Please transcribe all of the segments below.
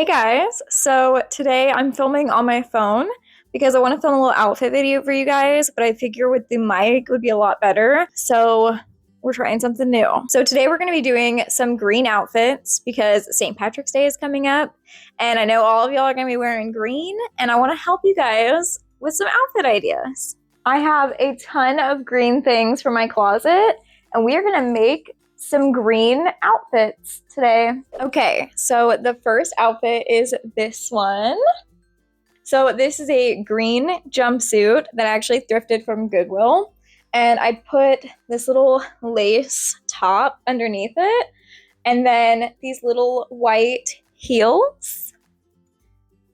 Hey guys, so today I'm filming on my phone because I want to film a little outfit video for you guys, but I figure with the mic would be a lot better. So we're trying something new. So today we're going to be doing some green outfits because St. Patrick's Day is coming up and I know all of y'all are going to be wearing green and I want to help you guys with some outfit ideas. I have a ton of green things from my closet and we are going to make some green outfits today. Okay, so the first outfit is this one. So this is a green jumpsuit that I actually thrifted from Goodwill. And I put this little lace top underneath it. And then these little white heels.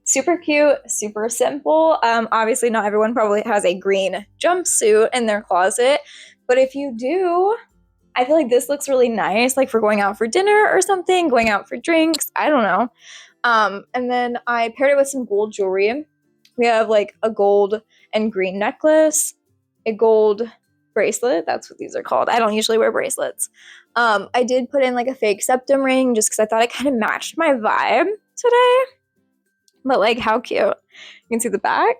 Super cute, super simple. Obviously not everyone probably has a green jumpsuit in their closet. But if you do, I feel like this looks really nice, like for going out for dinner or something, going out for drinks, I don't know. And then I paired it with some gold jewelry. We have like a gold and green necklace, a gold bracelet, that's what these are called. I don't usually wear bracelets. I did put in like a fake septum ring just because I thought it kind of matched my vibe today. But like, how cute. You can see the back.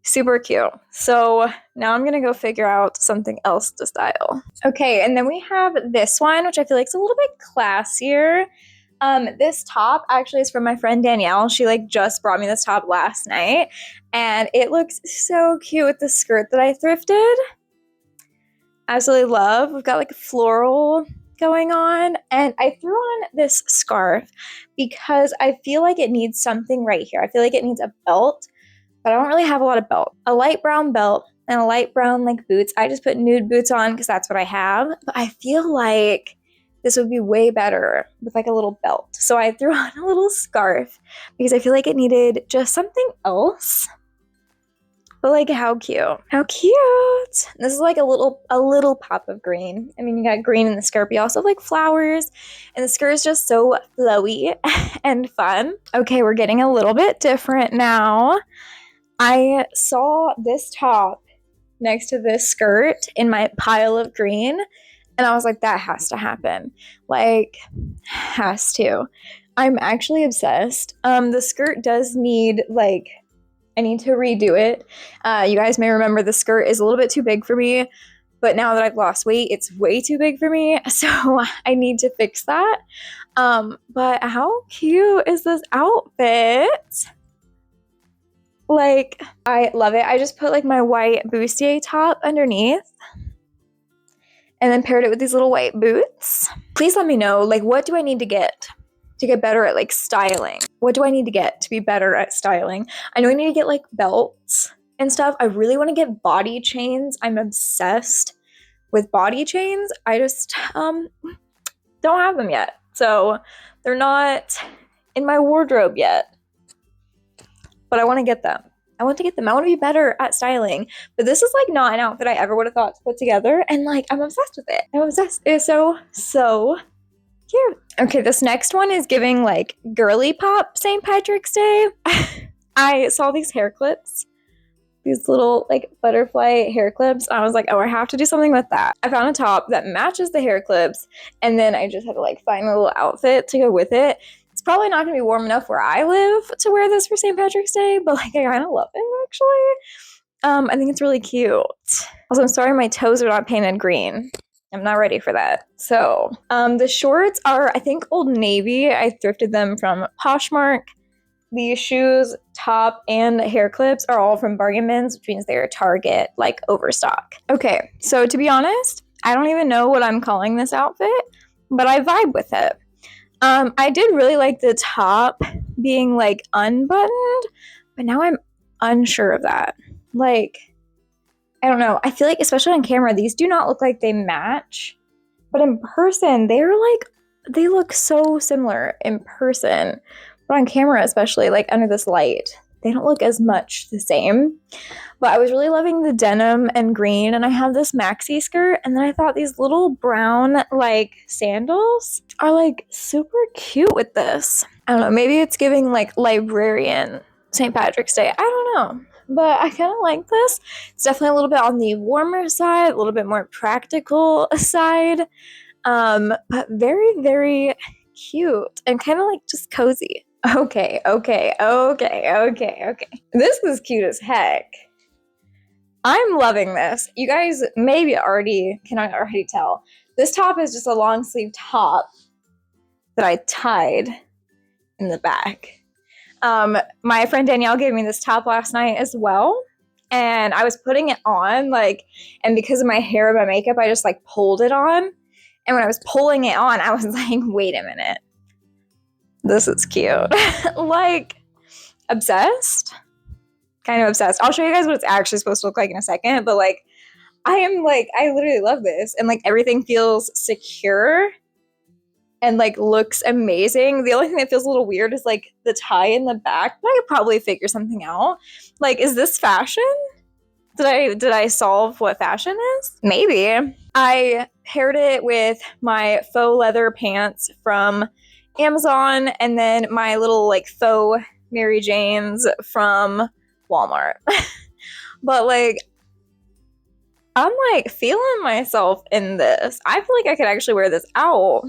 Super cute. So now I'm gonna go figure out something else to style. Okay, and then we have this one, which I feel like is a little bit classier. This top actually is from my friend Danielle. She like just brought me this top last night, and it looks so cute with the skirt that I thrifted. Absolutely love. We've got like a floral going on, and I threw on this scarf because I feel like it needs something right here. I feel like it needs a belt, but I don't really have a lot of belt. A light brown belt and a light brown like boots. I just put nude boots on because that's what I have. But I feel like this would be way better with like a little belt. So I threw on a little scarf because I feel like it needed just something else. But like, how cute. How cute. This is like a little pop of green. I mean, you got green in the skirt, but you also have like flowers. And the skirt is just so flowy and fun. Okay, we're getting a little bit different now. I saw this top next to this skirt in my pile of green, and I was like, that has to happen. Like, has to. I'm actually obsessed. The skirt does need, like, I need to redo it. You guys may remember the skirt is a little bit too big for me, but now that I've lost weight, it's way too big for me, so I need to fix that. But how cute is this outfit? Like, I love it. I just put like my white bustier top underneath and then paired it with these little white boots. Please let me know, like, what do I need to get better at like styling? What do I need to get to be better at styling? I know I need to get like belts and stuff. I really want to get body chains. I'm obsessed with body chains. I just don't have them yet. So they're not in my wardrobe yet. But I want to get them. I want to be better at styling. But this is like not an outfit I ever would have thought to put together. And like, I'm obsessed with it. I'm obsessed. It's so cute. Okay, this next one is giving like girly pop St. Patrick's Day. I saw these hair clips. These little like butterfly hair clips. I was like, oh, I have to do something with that. I found a top that matches the hair clips. And then I just had to like find a little outfit to go with it. It's probably not going to be warm enough where I live to wear this for St. Patrick's Day, but like I kind of love it actually. I think it's really cute. Also, I'm sorry my toes are not painted green. I'm not ready for that. So the shorts are, I think, Old Navy. I thrifted them from Poshmark. The shoes, top, and hair clips are all from Bargain Bins, which means they're Target, like overstock. Okay, so to be honest, I don't even know what I'm calling this outfit, but I vibe with it. I did really like the top being like unbuttoned, but now I'm unsure of that. Like, I don't know. I feel like, especially on camera, these do not look like they match, but in person, they look so similar in person, but on camera, especially like under this light, they don't look as much the same. But I was really loving the denim and green, and I have this maxi skirt, and then I thought these little brown like sandals are like super cute with this. I don't know, maybe it's giving like librarian St. Patrick's Day. I don't know, but I kind of like this. It's definitely a little bit on the warmer side, a little bit more practical side, but very, very cute and kind of like just cozy. Okay. This is cute as heck. I'm loving this. You guys maybe cannot already tell. This top is just a long sleeve top that I tied in the back. My friend Danielle gave me this top last night as well. And I was putting it on, like, and because of my hair and my makeup, I just like pulled it on. And when I was pulling it on, I was like, wait a minute. This is cute. Like, obsessed. Kind of obsessed. I'll show you guys what it's actually supposed to look like in a second, but like I literally love this, and like everything feels secure and like looks amazing. The only thing that feels a little weird is like the tie in the back, but I could probably figure something out. Like, is this fashion? Did I solve what fashion is? Maybe. I paired it with my faux leather pants from Amazon, and then my little like faux Mary Janes from Walmart. But like, I'm like feeling myself in this. I feel like I could actually wear this out.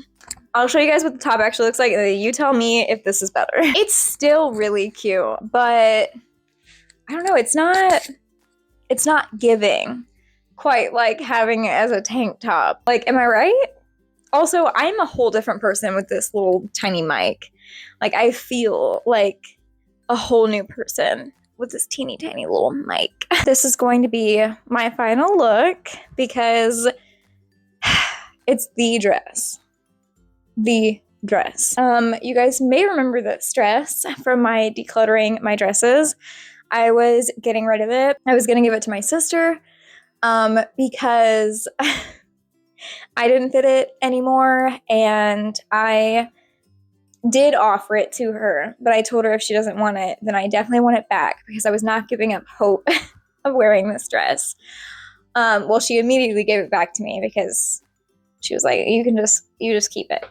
I'll show you guys what the top actually looks like, and then you tell me if this is better. It's still really cute, but I don't know, it's not giving quite like having it as a tank top. Like, am I right? Also, I'm a whole different person with this little tiny mic. Like, I feel like a whole new person with this teeny tiny little mic. This is going to be my final look because it's the dress. The dress. You guys may remember this dress from my decluttering my dresses. I was getting rid of it. I was gonna give it to my sister because I didn't fit it anymore, and I did offer it to her, but I told her if she doesn't want it, then I definitely want it back because I was not giving up hope of wearing this dress. Well, she immediately gave it back to me because she was like, you just keep it.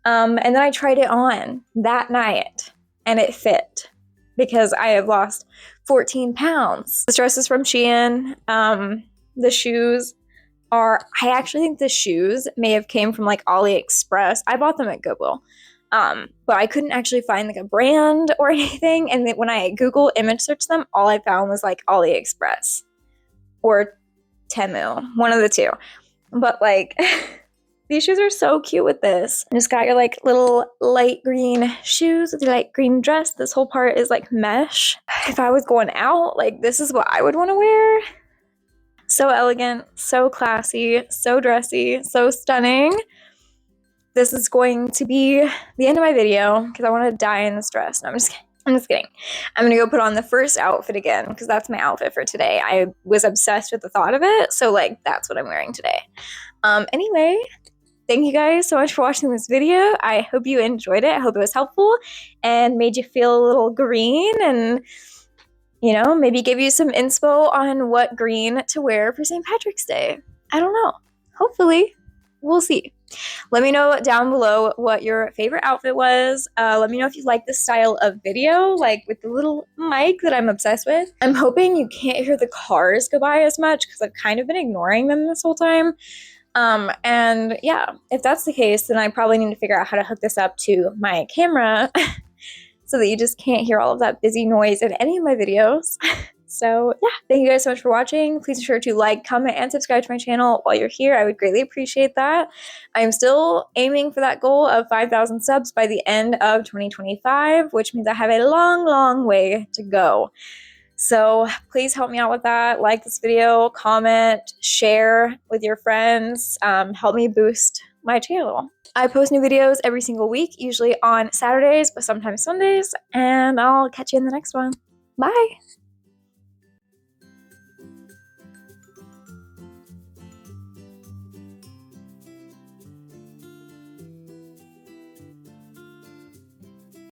And then I tried it on that night and it fit because I have lost 14 pounds. This dress is from Shein. The shoes I actually think the shoes may have came from like AliExpress. I bought them at Goodwill. But I couldn't actually find like a brand or anything. And then when I Google image searched them, all I found was like AliExpress or Temu, one of the two. But like, these shoes are so cute with this. You just got your like little light green shoes with your light green dress. This whole part is like mesh. If I was going out, like this is what I would want to wear. So elegant, so classy, so dressy, so stunning. This is going to be the end of my video because I want to die in this dress. No, I'm just kidding. I'm going to go put on the first outfit again because that's my outfit for today. I was obsessed with the thought of it. So like, that's what I'm wearing today. Anyway, thank you guys so much for watching this video. I hope you enjoyed it. I hope it was helpful and made you feel a little green and, you know, maybe give you some inspo on what green to wear for St. Patrick's Day. I don't know. Hopefully. We'll see. Let me know down below what your favorite outfit was. Let me know if you like this style of video, like with the little mic that I'm obsessed with. I'm hoping you can't hear the cars go by as much because I've kind of been ignoring them this whole time. And yeah, if that's the case, then I probably need to figure out how to hook this up to my camera so that you just can't hear all of that busy noise in any of my videos. So yeah, thank you guys so much for watching. Please be sure to like, comment, and subscribe to my channel while you're here. I would greatly appreciate that. I'm still aiming for that goal of 5,000 subs by the end of 2025, which means I have a long, long way to go. So please help me out with that. Like this video, comment, share with your friends. Help me boost my channel. I post new videos every single week, usually on Saturdays, but sometimes Sundays, and I'll catch you in the next one. Bye!